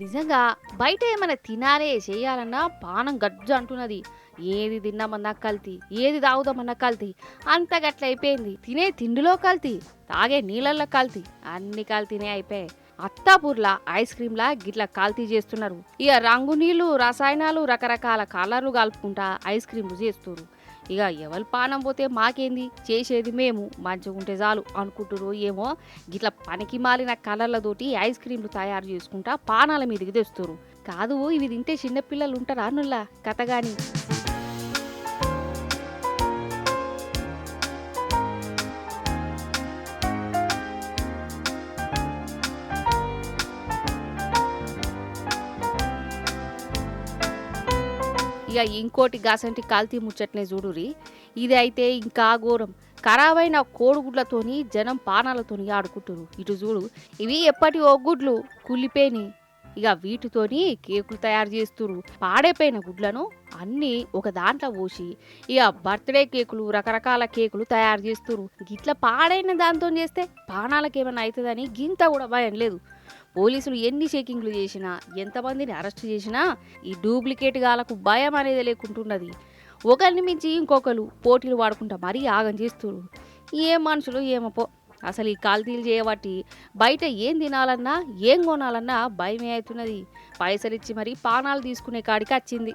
నిజంగా బయట ఏమైనా తినాలే చేయాలన్నా పానం గజ్జు అంటున్నది. ఏది తిన్నామన్నా కల్తీ, ఏది తాగుదామన్నా కల్తీ. అంత గట్లయిపోయింది. తినే తిండిలో కల్తీ, తాగే నీళ్ళల్లో కల్తీ, అన్ని కల్తీనే అయిపోయాయి. అత్తాపూర్లా ఐస్ క్రీమ్లా గిట్ల కల్తీ చేస్తున్నారు. ఇక రంగు నీళ్లు, రసాయనాలు, రకరకాల కలర్లు కలుపుకుంటా ఐస్ క్రీమ్లు చేస్తున్నారు. ఇక ఎవరి పానం పోతే మాకేంది, చేసేది మేము మంచిగుంటే చాలు అనుకుంటురు ఏమో. గిట్ల పనికి మాలిన కలర్లతోటి ఐస్ క్రీమ్లు తయారు చేసుకుంటా పానాల మీదకి తెస్తురు. కాదు ఇవి తింటే చిన్నపిల్లలు ఉంటారా నుల్లా కథగాని. ఇక ఇంకోటి గాసంటి కల్తీ ముచ్చట్నే చూడురి. ఇది అయితే ఇంకా ఘోరం. ఖరాబైన కోడిగుడ్లతోని జనం పానాలతోని ఆడుకుంటురు. ఇటు చూడు, ఇవి ఎప్పటి ఓ గుడ్లు కుళ్ళిపోయి ఇక వీటితోని కేకులు తయారు చేస్తురు. పాడైపోయిన గుడ్లను అన్నీ ఒక దాంట్లో పోసి ఇక బర్త్డే కేకులు, రకరకాల కేకులు తయారు చేస్తురు. గిట్ల పాడైన దాంతో చేస్తే పానాలకు ఏమైనా అవుతుందని గింత కూడా భయం లేదు. పోలీసులు ఎన్ని చెకింగ్లు చేసినా, ఎంతమందిని అరెస్ట్ చేసినా ఈ డూప్లికేట్ గాలకు భయం అనేది లేకుంటున్నది. ఒకరిని మించి ఇంకొకరు పోటీలు వాడుకుంటా మరీ ఆగం చేస్తున్నారు. ఏ మనుషులు ఏమపో. అసలు ఈ కల్తీలు చేయబట్టి బయట ఏం తినాలన్నా, ఏం కొనాలన్నా భయమే అవుతున్నది. పైసలిచ్చి మరీ పానాలు తీసుకునే కాడికి వచ్చింది.